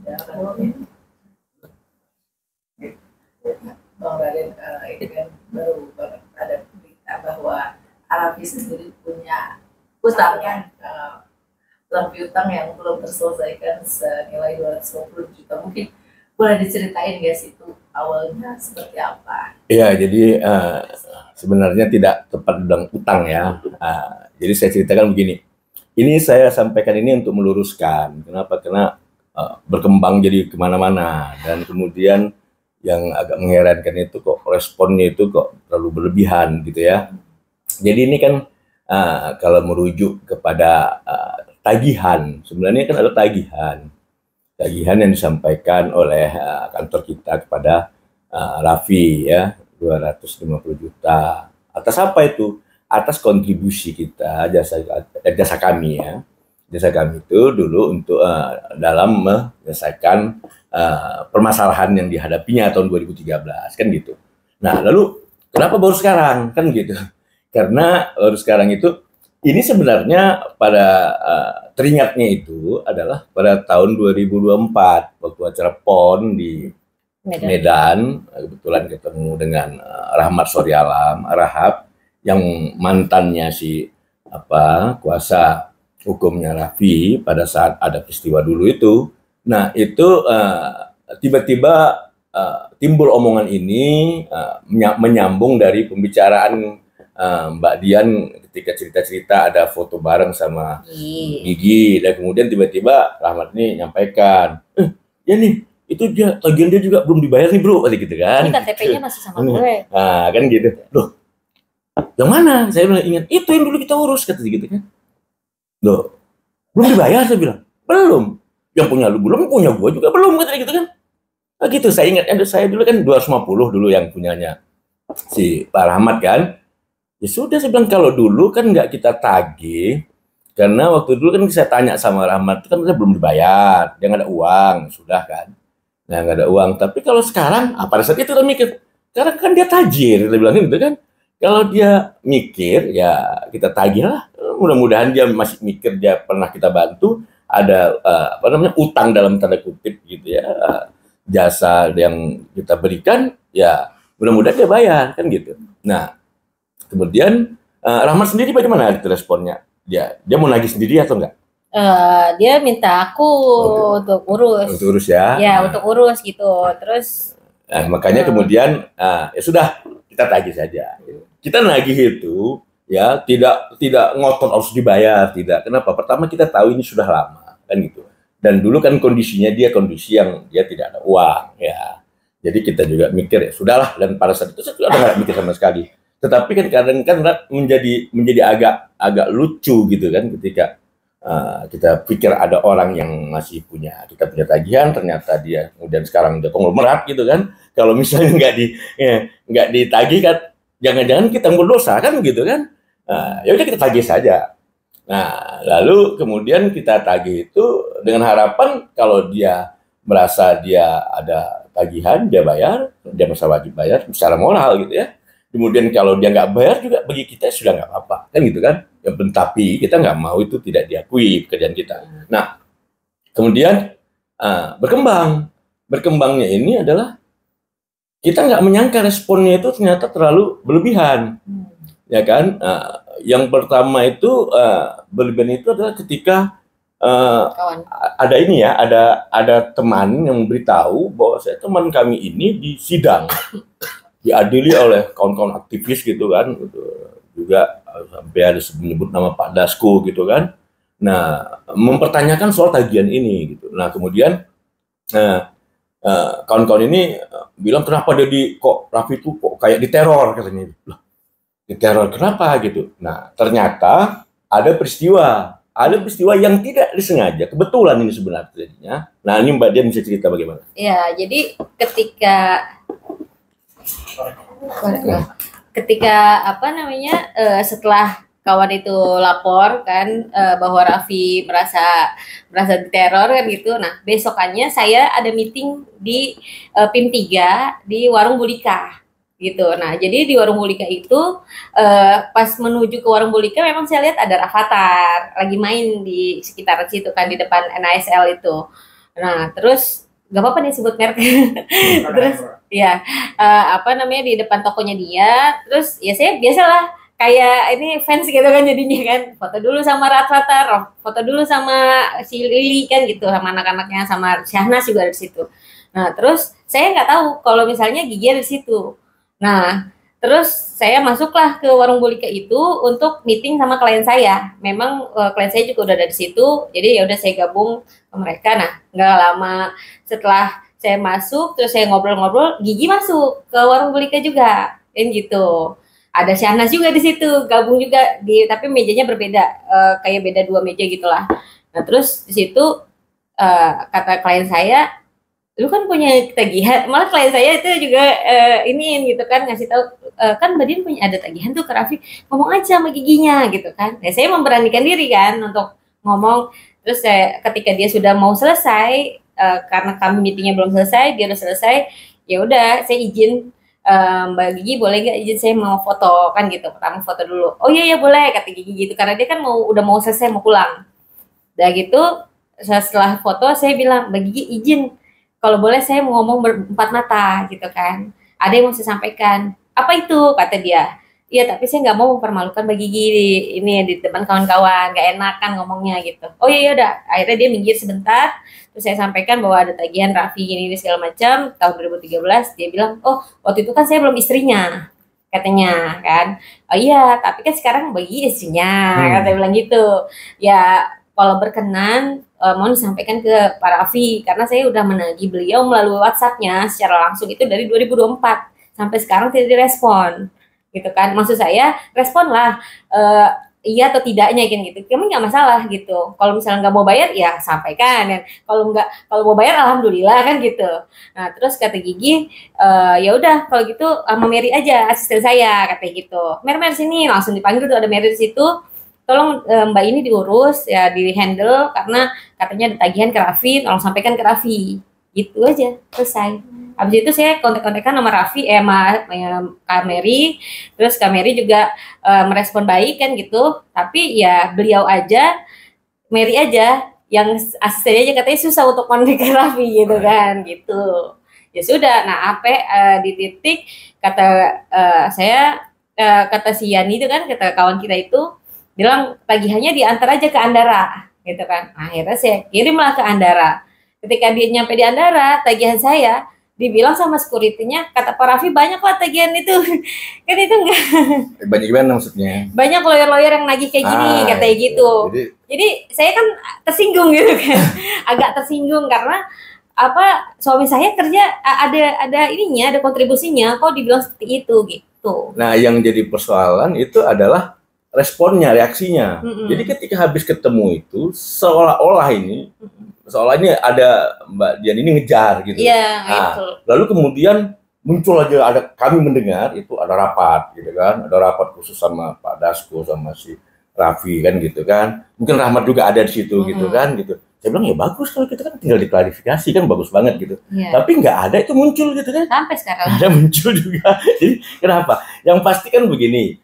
Ya, Bang Raden, ini kan baru ada berita bahwa Arafi sendiri punya utang kan, utang piutang yang belum terselesaikan senilai 250 juta. Mungkin boleh diceritain nggak sih itu awalnya seperti apa? Iya, jadi sebenarnya tidak tepat bilang utang ya. Jadi saya ceritakan begini. Ini saya sampaikan ini untuk meluruskan. Kenapa? Karena berkembang jadi kemana-mana dan kemudian yang agak mengherankan itu kok responnya itu kok terlalu berlebihan gitu ya. Jadi ini kan kalau merujuk kepada tagihan, sebenarnya kan ada tagihan yang disampaikan oleh kantor kita kepada Raffi ya 250 juta. Atas apa itu? Atas kontribusi kita jasa kami ya. Jasa kami itu dulu untuk dalam menyelesaikan permasalahan yang dihadapinya tahun 2013 kan gitu. Nah, lalu kenapa baru sekarang kan gitu? Karena baru sekarang itu ini sebenarnya pada teringatnya itu adalah pada tahun 2024 waktu acara PON di Medan, kebetulan ketemu dengan Rahmat Suryalam, Rahab, yang mantannya si kuasa hukumnya Raffi pada saat ada peristiwa dulu itu. Nah itu tiba-tiba timbul omongan ini menyambung dari pembicaraan Mbak Dian ketika cerita-cerita ada foto bareng sama Gigi dan kemudian tiba-tiba Rahmat ini nyampaikan, ya nih itu dia tagihan dia juga belum dibayar nih bro, kata gitu kan. Ini KTP-nya masih sama gue. Nah kan gitu, loh yang mana? Saya bilang ingat itu yang dulu kita urus kata gitu kan. Loh belum dibayar, saya bilang belum. Yang punya lu belum, punya gua juga belum kata gitu kan. Nah gitu saya ingat, saya dulu kan 250 dulu yang punyanya si Pak Rahmat kan. Ya sudah saya bilang kalau dulu kan nggak kita tagih karena waktu dulu kan saya tanya sama Rahmat kan belum dibayar, dia nggak ada uang, sudah kan. Nah nggak ada uang, tapi kalau sekarang pada saat itu kita mikir, karena kan dia tajir, kita bilang gitu kan. Kalau dia mikir ya kita tagih lah. Mudah-mudahan dia masih mikir dia pernah kita bantu, ada utang dalam tanda kutip gitu ya, jasa yang kita berikan ya mudah-mudahan dia bayar kan gitu. Nah kemudian Rahmat sendiri bagaimana itu responnya? Dia mau nagih sendiri atau enggak? Dia minta aku untuk urus. Untuk urus ya? Ya, untuk urus gitu. Terus makanya kemudian ya sudah kita tagih saja. Kita nagih itu ya tidak ngotot harus dibayar, tidak. Kenapa? Pertama kita tahu ini sudah lama kan gitu. Dan dulu kan kondisinya dia kondisi yang dia tidak ada uang ya. Jadi kita juga mikir ya sudahlah, dan pada saat itu saya sudah nggak mikir sama sekali. Tetapi kan kadang kan menjadi agak lucu gitu kan ketika kita pikir ada orang yang masih kita punya tagihan, ternyata dia kemudian sekarang udah konglomerat gitu kan. Kalau misalnya nggak ditagih kan, jangan-jangan kita yang berdosa kan gitu kan. Ya udah kita tagih saja. Nah lalu kemudian kita tagih itu dengan harapan kalau dia merasa dia ada tagihan, dia bayar, dia merasa wajib bayar secara moral gitu ya. Kemudian kalau dia nggak bayar juga bagi kita sudah nggak apa-apa kan gitu kan. Tapi kita nggak mau itu tidak diakui pekerjaan kita. Nah kemudian berkembangnya ini adalah kita nggak menyangka responnya itu ternyata terlalu berlebihan, ya kan? Yang pertama itu berlebihan itu adalah ketika ada ini ya, ada teman yang memberitahu bahwa teman kami ini di sidang diadili oleh kawan-kawan aktivis gitu kan, gitu. Juga sampai ada menyebut nama Pak Dasko gitu kan. Nah, mempertanyakan soal tagihan ini gitu. Nah, kemudian kawan-kawan ini bilang kenapa dia kok Raffi itu kok kayak diteror katanya. Loh, diteror kenapa gitu. Nah, ternyata ada peristiwa yang tidak disengaja, kebetulan ini sebenarnya terjadinya. Nah, ini Mbak Dian bisa cerita bagaimana? Ya, jadi ketika setelah kawan itu lapor kan bahwa Raffi merasa diteror kan gitu. Nah, besokannya saya ada meeting di PIM 3 di Warung Bulika gitu. Nah, jadi di Warung Bulika itu pas menuju ke Warung Bulika memang saya lihat ada Rafathar lagi main di sekitaran situ kan, di depan NASL itu. Nah, terus gak apa-apa nih sebut merek. Terus ya apa namanya di depan tokonya dia, terus ya saya biasalah kayak ini fans gitu kan jadinya kan, foto dulu sama Rata-Rata, foto dulu sama si Lili kan gitu, sama anak-anaknya, sama Syahnas juga ada di situ. Nah, terus saya nggak tahu kalau misalnya Gigi ada di situ. Nah, terus saya masuklah ke warung Bulika itu untuk meeting sama klien saya. Memang klien saya juga udah ada di situ, jadi ya udah saya gabung ke mereka. Nah, nggak lama setelah saya masuk, terus saya ngobrol-ngobrol, Gigi masuk ke warung Bulika juga, kan gitu. Ada Syahnas juga di situ, gabung juga di, tapi mejanya berbeda, kayak beda 2 meja gitulah. Nah, terus di situ kata klien saya, lu kan punya tagihan, malah klien saya itu juga ini gitu kan, ngasih tahu kan Mbak Din punya ada tagihan tuh ke Raffi, ngomong aja sama giginya gitu kan. Ya saya memberanikan diri kan untuk ngomong. Terus saya ketika dia sudah mau selesai, karena kami meetingnya belum selesai, dia udah selesai, ya udah saya izin, Mbak Gigi boleh nggak izin saya mau foto kan gitu. Pertama foto dulu, oh iya ya boleh kata Gigi gitu, karena dia kan udah mau selesai mau pulang. Udah gitu setelah foto saya bilang, Mbak Gigi izin kalau boleh saya mau ngomong berempat mata gitu kan. Ada yang mau saya sampaikan. Apa itu? Kata dia. Iya, tapi saya nggak mau mempermalukan Mbak Gigi ini di depan kawan-kawan, nggak enak kan ngomongnya gitu. Oh iya udah. Akhirnya dia minggir sebentar. Terus saya sampaikan bahwa ada tagihan Raffi ini segala macam tahun 2013. Dia bilang, oh waktu itu kan saya belum istrinya, katanya kan. Oh iya, tapi kan sekarang Mbak Gigi istrinya, kata bilang gitu. Ya kalau berkenan mau disampaikan ke Pak Raffi, karena saya udah menagih beliau melalui WhatsApp-nya secara langsung itu dari 2024 sampai sekarang tidak direspon gitu kan. Maksud saya responlah iya atau tidaknya gitu, kami nggak masalah gitu. Kalau misalnya nggak mau bayar ya sampaikan ya. Kalau mau bayar alhamdulillah kan gitu. Nah terus kata Gigi, ya udah kalau gitu sama Mary aja asisten saya, katanya gitu. Mer sini, langsung dipanggil tuh ada Mary di situ. Tolong Mbak ini diurus ya, di handle, karena katanya ada tagihan ke Raffi, tolong sampaikan ke Raffi, gitu aja selesai. Habis itu saya kontak-kontakan sama Raffi, sama Kak Mary, terus Kak Mary juga merespon baik kan gitu, tapi ya beliau aja, Mary aja, yang asistennya aja katanya susah untuk kontak ke Raffi gitu kan, gitu. Ya sudah, nah apa di titik kata saya, kata si Yani itu kan, kata kawan kita itu, bilang tagihannya diantar aja ke Andara gitu kan. Nah, akhirnya saya kirimlah ke Andara. Ketika dia nyampe di Andara, tagihan saya dibilang sama security-nya, kata Pak Raffi banyak lah tagihan itu. Kan itu enggak. Banyak gimana maksudnya? Banyak lawyer-lawyer yang nagih kayak gini, katanya gitu. Jadi saya kan tersinggung gitu kan. Agak tersinggung karena apa, suami saya kerja ada ininya, ada kontribusinya, kok dibilang seperti itu gitu. Nah, yang jadi persoalan itu adalah responnya, reaksinya. Jadi ketika habis ketemu itu seolah-olah ini, seolah ini ada Mbak Dian ini ngejar gitu. Nah, lalu kemudian muncul aja, ada kami mendengar itu ada rapat gitu kan, ada rapat khusus sama Pak Dasko sama si Raffi kan gitu kan. Mungkin Rahmat juga ada di situ gitu kan gitu. Saya bilang ya bagus kalau kita kan tinggal diklarifikasi kan bagus banget gitu. Tapi nggak ada itu muncul gitu kan. Sampai sekarang. Ada muncul juga. Jadi kenapa? Yang pasti kan begini.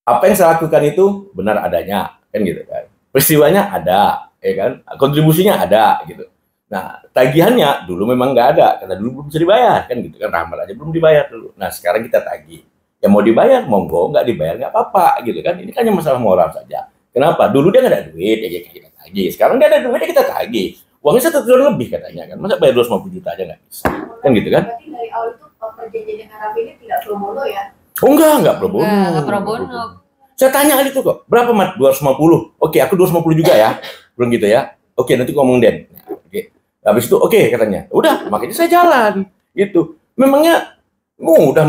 Apa yang saya lakukan itu benar adanya kan gitu kan, peristiwanya ada ya kan, kontribusinya ada gitu. Nah tagihannya dulu memang nggak ada karena dulu belum bisa dibayar kan gitu kan, Rahmat aja belum dibayar dulu. Nah sekarang kita tagih, ya mau dibayar monggo, nggak dibayar nggak apa-apa gitu kan. Ini kan hanya masalah moral saja. Kenapa dulu dia nggak ada duit ya kita tagih, sekarang dia ada duit ya kita tagih, uangnya 1 triliun lebih katanya kan, masa bayar 250 juta aja nggak bisa kan gitu kan. Berarti dari awal itu perjanjian dengan Raffi ini tidak pro bono ya? Oh enggak pro bono. Enggak pro bono. Saya tanya kali itu kok, berapa Mat? 250. Oke, aku 250 juga ya. Belum gitu ya. Oke, nanti ngomong Den. Oke. Habis itu oke katanya. Udah, makanya saya jalan gitu. Memangnya udah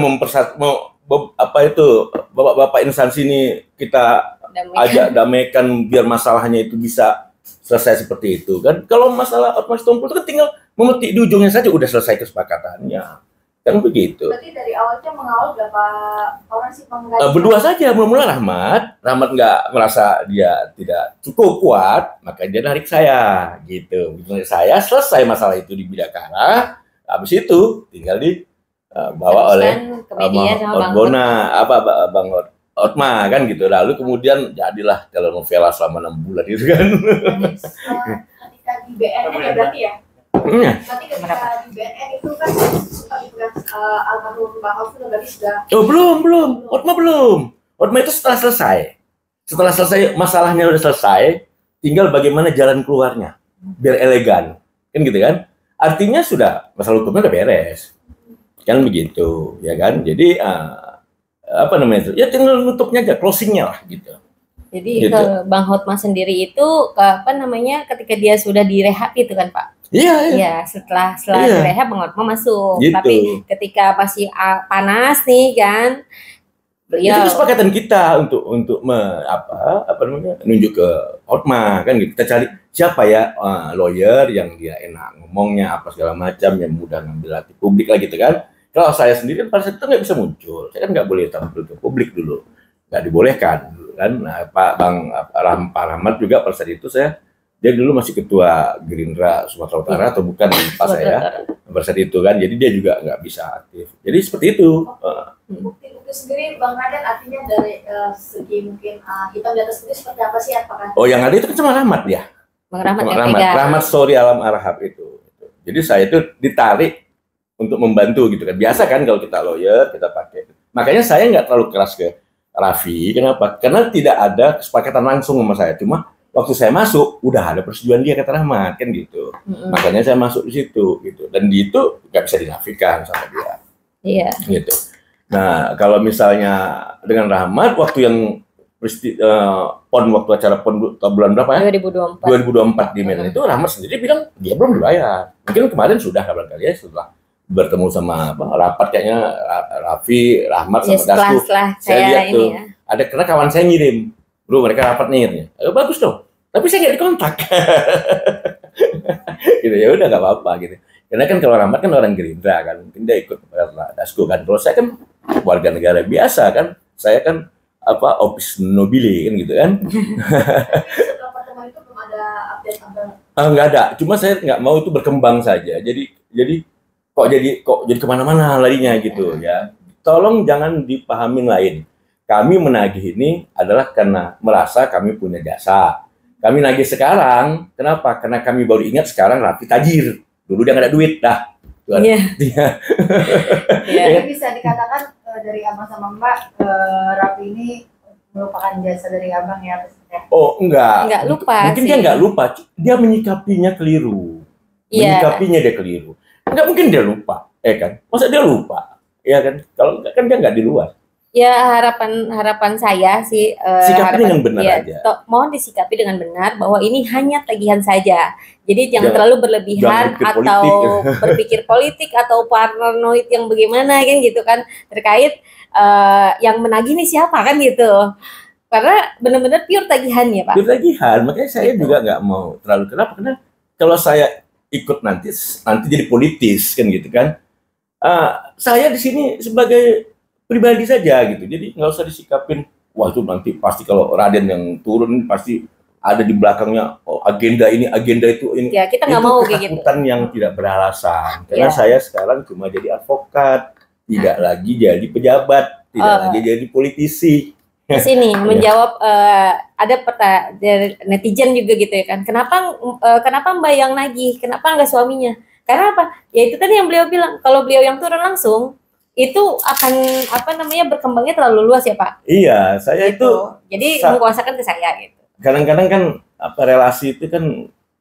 apa itu bapak-bapak instansi ini kita ajak damaikan biar masalahnya itu bisa selesai seperti itu kan. Kalau masalah ormas tumpul itu kan tinggal memetik di ujungnya saja udah selesai kesepakatannya. Kan begitu. Berarti dari awalnya mengawal berapa orang sih berdua saja, mula-mula Rahmat nggak merasa dia tidak cukup kuat, maka dia narik saya, gitu. Narik saya, selesai masalah itu di Bidakara, habis itu tinggal dibawa oleh Bang Otma kan gitu. Lalu kemudian jadilah telenovela selama 6 bulan gitu kan. di BNN ya berarti ya? Iya. Berarti ketika di BNN itu kan suka dibilang almarhum Bang Hafid berarti sudah. Oh belum. Hotma itu setelah selesai. Setelah selesai masalahnya udah selesai, tinggal bagaimana jalan keluarnya biar elegan, kan gitu kan? Artinya sudah masalah hukumnya udah beres, kan begitu, ya kan? Jadi apa namanya itu? Ya tinggal nutupnya aja, closingnya lah gitu. Jadi Gitu. ke Bang Hotma sendiri itu apa namanya ketika dia sudah direhab itu kan Pak? Iya. Iya, setelah Iya. direhab Bang Hotma masuk. Gitu. Tapi ketika masih panas nih kan, beliau Itu kesepakatan kita untuk apa namanya nunjuk ke Hotma kan gitu. Kita cari siapa ya lawyer yang dia enak ngomongnya apa segala macam yang mudah ngambil hati publik lah gitu kan. Kalau saya sendiri kan pada saat itu nggak bisa muncul, saya kan nggak boleh tampil ke publik dulu, nggak dibolehkan dulu kan. Nah, Pak Rahmat juga pada saat itu dia dulu masih ketua Gerindra Sumatera Utara atau bukan lupa saya pada saat itu kan, jadi dia juga nggak bisa aktif. Jadi seperti itu. Bukti-bukti sendiri Bang Raden artinya dari segi mungkin hitam di atas putih seperti apa sih apakah? Oh yang ada itu kan cuma Rahmat ya. Bang Rahmat Cuma yang pegang. Rahmat Story Alam Arhab itu. Jadi saya itu ditarik untuk membantu gitu kan. Biasa kan kalau kita lawyer kita pakai. Makanya saya nggak terlalu keras ke Raffi. Kenapa? Karena tidak ada kesepakatan langsung sama saya. Cuma waktu saya masuk udah ada persetujuan dia kata Rahmat kan gitu. Makanya saya masuk di situ gitu. Dan di itu nggak bisa dinafikan sama dia. Iya. Gitu. Nah kalau misalnya dengan Rahmat waktu yang PON waktu acara PON bulan berapa ya? 2024. 2024 di Medan itu Rahmat sendiri bilang dia belum dibayar. Mungkin kemarin sudah barangkali ya setelah bertemu sama rapat kayaknya Raffi, Rahmat Ya, sama Dasko. setelah Saya saya lihat ini tuh ya. ada karena kawan saya ngirim, bro mereka rapat nih, bagus dong. Tapi saya nggak dikontak. Gitu ya udah nggak apa-apa gitu. Karena kan kalau Rahmat kan orang Gerindra kan, mungkin dia ikut Dasko kan. Kalau saya kan warga negara biasa kan, saya kan opus nobile kan gitu kan. Setelah pertemuan itu belum ada update Nggak ada, cuma saya nggak mau itu berkembang saja. Jadi kok jadi kemana-mana larinya gitu ya. Tolong jangan dipahamin lain. Kami menagih ini adalah karena merasa kami punya jasa. Kami nagih sekarang, kenapa? Karena kami baru ingat sekarang Raffi tajir. Dulu dia nggak ada duit dah. Iya. Jadi bisa dikatakan dari abang sama mbak Raffi ini merupakan jasa dari abang ya? Oh enggak. Nggak lupa Mungkin sih. dia nggak lupa. Dia menyikapinya keliru. Iya. Menyikapinya dia keliru. Nggak mungkin dia lupa, kan? Masa dia lupa? Ya kan? Kalau nggak kan dia nggak di luar. Ya harapan saya sih Sikapi dengan benar aja. Mohon disikapi dengan benar bahwa ini hanya tagihan saja. Jadi jangan Jangan- terlalu berlebihan jangan berpikir atau politik. berpikir politik atau paranoid yang bagaimana kan gitu kan terkait yang menagih ini siapa kan gitu. Karena benar-benar pure tagihan ya Pak. Dia tagihan, makanya saya Gitu. juga nggak mau terlalu kenapa? Karena kalau saya ikut nanti jadi politis kan gitu kan. Saya di sini sebagai pribadi saja gitu, jadi nggak usah disikapin. Wah itu nanti pasti kalau Raden yang turun pasti ada di belakangnya agenda ini agenda itu ini. Ya kita nggak Itu mau kayak gitu. ketakutan yang tidak beralasan. Karena Iya. saya sekarang cuma jadi advokat, tidak lagi jadi pejabat, tidak lagi jadi politisi. Di sini menjawab ada dari netizen juga gitu ya kan. Kenapa Mbak yang nagih? Kenapa nggak suaminya? Karena apa? Ya itu tadi yang beliau bilang. Kalau beliau yang turun langsung itu akan berkembangnya terlalu luas ya Pak. Iya, saya itu Jadi menguasakan ke saya gitu. kadang-kadang kan relasi itu kan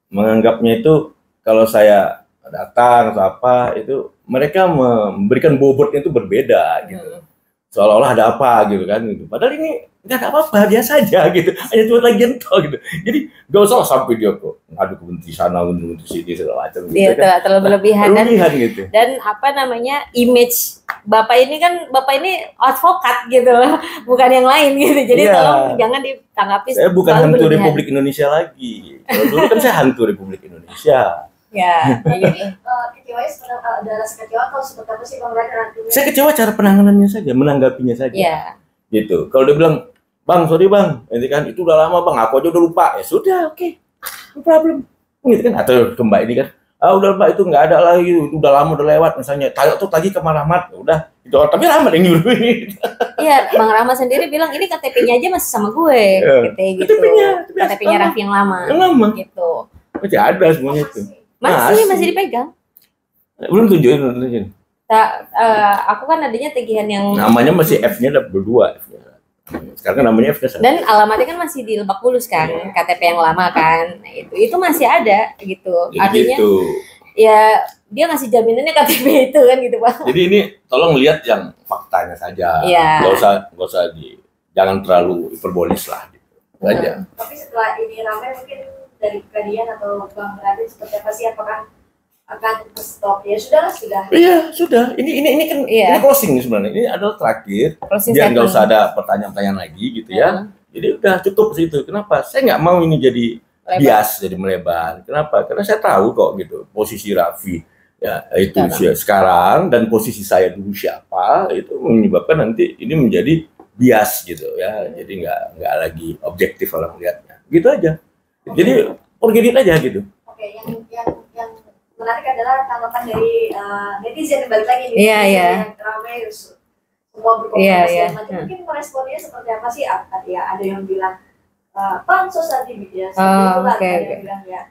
menganggapnya itu kalau saya datang atau apa itu mereka memberikan bobotnya itu berbeda gitu. Seolah-olah ada apa gitu kan gitu. Padahal ini nggak ada apa-apa, biasa aja gitu. Hanya cuma lagi toh gitu. Jadi nggak usah sampai dia kok ngadu ke menteri sana, menteri sini segala macam gitu. Dia kan. terlalu berlebihan Gitu. dan image Bapak ini advokat gitu loh, bukan yang lain gitu. Jadi Iya. tolong jangan ditanggapi Saya bukan terlalu hantu berlebihan. Republik Indonesia lagi. Kalau dulu kan saya hantu Republik Indonesia. Ya, kayak gitu. Kecewanya seperti ada rasa kecewa atau seperti apa sih Bang Raden nantinya? Saya kecewa cara penanganannya saja, menanggapinya saja. Ya. Gitu. Kalau dia bilang, "Bang, sorry Bang, nanti kan itu udah lama Bang, aku aja udah lupa." Ya sudah, oke. No problem. Gitu kan atau ke Mbak ini kan, udah Mbak itu nggak ada lagi, itu udah lama udah lewat misalnya. Tayo tuh lagi ke Rahmat, udah. Itu tapi Rahmat yang nyuruh. Iya, Bang Rahmat sendiri bilang ini KTP-nya aja masih sama gue, Iya. gitu. KTP-nya KTP-nya Raffi yang lama. Yang lama. Gitu. Masih ada semuanya itu. Masih dipegang. Belum tunjukin. Aku kan adanya tagihan yang Namanya masih F-nya ada berdua. Sekarang kan namanya F-nya satu. dan alamatnya kan masih di Lebak Bulus kan, KTP yang lama kan. Nah, itu masih ada gitu. Jadi Artinya gitu. ya dia ngasih jaminannya KTP itu kan gitu Pak. Jadi ini tolong lihat yang faktanya saja. Iya. Nggak usah jangan terlalu hiperbolis lah gitu. Itu aja. Tapi setelah ini ramai mungkin dari kalian atau Bang Radit seperti apa sih, apakah akan stop? Ya sudah. Iya, sudah. Ini kan Iya. ini closing sebenarnya. Ini adalah terakhir. Closing Biar nggak statement. usah ada pertanyaan-pertanyaan lagi gitu ya. Jadi udah cukup situ. Kenapa? Saya nggak mau ini jadi bias, jadi melebar. Kenapa? Karena saya tahu kok gitu posisi Raffi ya itu sekarang dan posisi saya dulu siapa itu menyebabkan nanti ini menjadi bias gitu ya. Jadi nggak lagi objektif orang lihatnya. Gitu aja. Jadi organik aja gitu. Oke, yang menarik adalah tanggapan dari netizen, balik lagi nih, Iya, iya. yang ramai semua berkomentar Iya, segala iya. macam. Mungkin meresponnya seperti apa sih? Ya ada yang bilang pansos tadi ya, seperti Oh, itu lah. oke, Ada oke. yang bilang ya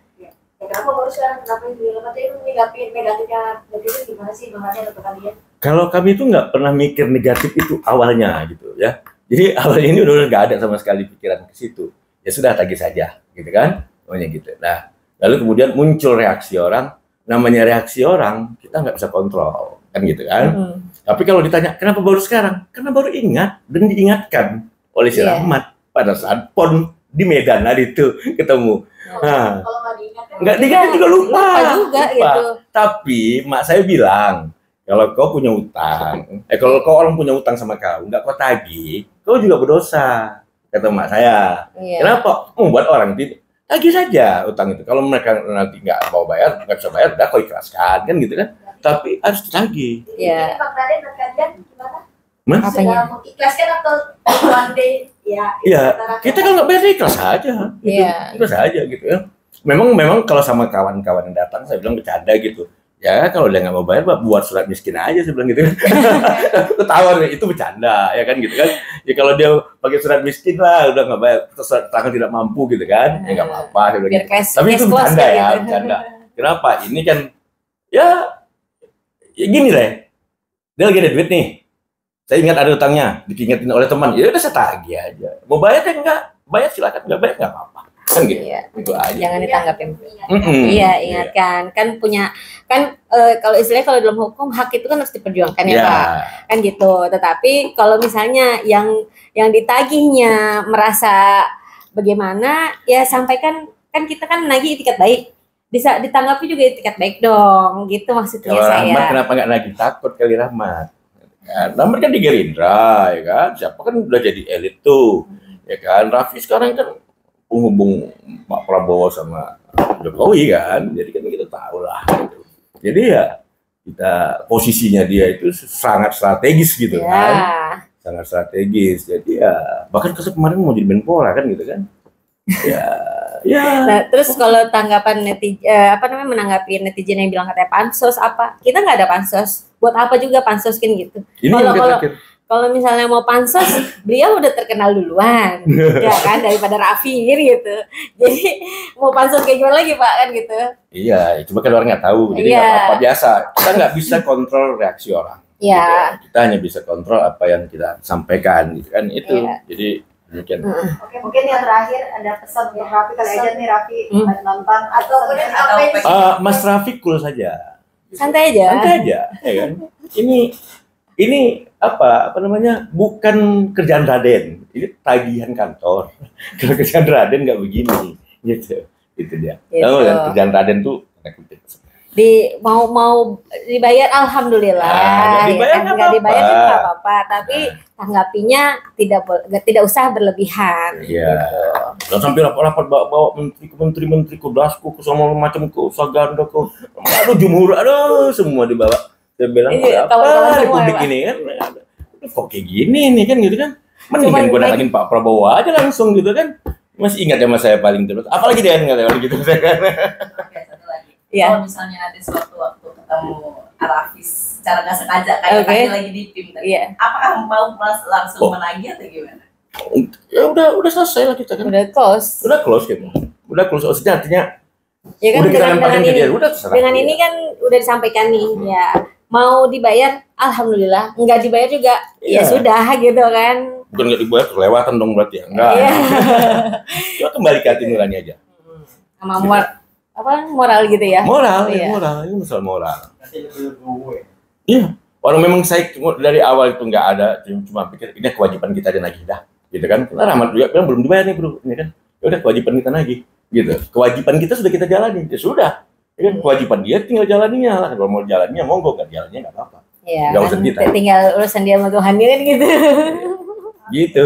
kenapa baru sekarang, kenapa itu itu negatif negatifnya netizen gimana sih Bang Radit atau kalian? Kalau kami itu nggak pernah mikir negatif itu awalnya gitu ya. Jadi awalnya ini udah nggak ada sama sekali pikiran ke situ. Ya sudah tagih saja, gitu kan? Pokoknya gitu. Nah, lalu kemudian muncul reaksi orang. Namanya reaksi orang kita nggak bisa kontrol, kan gitu kan? Tapi kalau ditanya kenapa baru sekarang? Karena baru ingat dan diingatkan oleh si Iya. Rahmat pada saat PON di Medan hari itu ketemu. Nah, Kalau nggak diingatkan, nggak diingat juga lupa. juga gitu. Tapi mak saya bilang, kalau kau punya utang, kalau kau orang punya utang sama kau, nggak kau tagih, kau juga berdosa, kata mak saya. Iya. Kenapa? Membuat orang tidak tagih saja utang itu. Kalau mereka nanti nggak mau bayar, nggak bisa bayar, udah kau ikhlaskan, kan gitu kan? Tapi harus ditagih. Iya. Jadi Bang Radit dan kalian gimana? Mas? Apanya? Sudah mengikhlaskan atau one day ya? Ya, antara- kita kalau nggak bayar ikhlas aja, gitu. Iya. Ikhlas aja gitu ya. Memang kalau sama kawan-kawan yang datang, saya bilang bercanda gitu. Ya kalau dia nggak mau bayar, Pak, buat surat miskin aja, saya bilang gitu. Ketawa itu bercanda, ya kan gitu kan. Ya kalau dia pakai surat miskin lah, udah nggak bayar, surat tangan tidak mampu gitu kan, ya nggak apa-apa. Saya bilang Biar gitu. cash, Tapi itu cash close bercanda kayak ya, gitu. bercanda. Kenapa? Ini kan ya gini deh. Dia lagi ada duit nih. Saya ingat ada utangnya, diingetin oleh teman. Ya udah saya tagih aja. Mau bayar ya enggak? Bayar silakan, enggak bayar enggak apa-apa. Kan gitu. Iya. Itu aja. Jangan ditanggapin. Mm-mm. Iya, ingatkan. Kan punya kalau istilahnya kalau dalam hukum hak itu kan harus diperjuangkan ya, Ya. Pak. Kan gitu. Tetapi kalau misalnya yang ditagihnya merasa bagaimana, ya sampaikan, kan kita kan menagih itikat baik. Bisa ditanggapi juga itikat baik dong. Gitu maksudnya Kalau saya. Rahmat kenapa nggak lagi takut kali Rahmat? Ya, Rahmat kan di Gerindra, ya kan? Siapa kan udah jadi elit tuh, ya kan? Raffi sekarang kan penghubung Pak Prabowo sama Jokowi kan, jadi kan kita tahu lah. Gitu. Jadi ya kita posisinya dia itu sangat strategis gitu Ya. kan, sangat strategis. Jadi ya bahkan kemarin mau jadi Menpora kan gitu kan? Ya. Nah, terus kalau tanggapan netizen, menanggapi netizen yang bilang katanya pansos apa? Kita nggak ada pansos. Buat apa juga pansos kan gitu? Ini Kalau- yang terakhir. Kalau misalnya mau pansos, beliau udah terkenal duluan, ya kan, daripada Raffi gitu. Jadi mau pansos kayak gimana lagi Pak kan gitu? Iya, cuma kan orang nggak tahu, jadi Iya. nggak apa-apa biasa. Kita nggak bisa kontrol reaksi orang. Ya, Gitu. Kita hanya bisa kontrol apa yang kita sampaikan, gitu kan itu. Iya. Jadi demikian. Oke, mungkin yang terakhir ada pesan untuk Raffi kali aja nih, Raffi nonton Ataupun ataupun apa yang Mas Rafiq cool saja, santai aja. santai aja, ya kan. Ini apa namanya? Bukan kerjaan Raden, ini tagihan kantor. Kalau kerjaan Raden nggak begini, gitu. Itu dia. Gitu. Tahu kan kerjaan Raden tuh Mau dibayar alhamdulillah. Ah, nggak dibayar Ya kan? nggak Nggak dibayar apa-apa. nggak apa-apa, tapi tanggapinya tidak usah berlebihan. Iya. Dan sampai lapor-lapor bawa menteri ke dasku ke sama macam ke Saganda ke aduh jumhur aduh semua dibawa. Saya bilang Iya, apa kawan-kawan semua, republik Pak. ini kan kok kayak gini nih kan gitu kan. Mendingan Cuman gue datangin Pak Prabowo aja langsung gitu kan. Masih ingat ya mas saya paling terus. Apalagi dia nggak tahu gitu saya kan. Oke, satu lagi. Iya. Kalau misalnya nanti suatu waktu ketemu Arafis secara nggak sengaja kayak Oke. tadi lagi di tim tadi, Iya. apakah mau langsung Oh. menagih atau gimana? Ya udah selesai lah kita kan. Udah close. Udah close gitu. Udah close maksudnya artinya Ya kan Udah kita lemparin ke ini, dia, udah terserah dengan dia. ini kan udah disampaikan nih, ya mau dibayar, alhamdulillah, nggak dibayar juga, ya Iya. sudah gitu kan. Bukan nggak dibayar, kelewatan dong berarti ya. Enggak. Iya. Coba kembali ke hati nurani aja. Sama moral gitu ya. Moral, Iya. moral. Ini masalah moral. Iya. Orang memang saya dari awal itu nggak ada, cuma pikir ini kewajiban kita dan nagih dah, gitu kan? Karena Rahmat juga bilang belum dibayar nih bro, ini kan? Ya udah kewajiban kita nagih, gitu. Kewajiban kita sudah kita jalani, ya sudah. Ya kan kewajiban dia tinggal jalaninya lah. Kalau mau jalannya monggo, nggak jalannya nggak apa-apa. Iya. Nggak usah kita. Tinggal urusan dia sama Tuhan kan gitu. Gitu.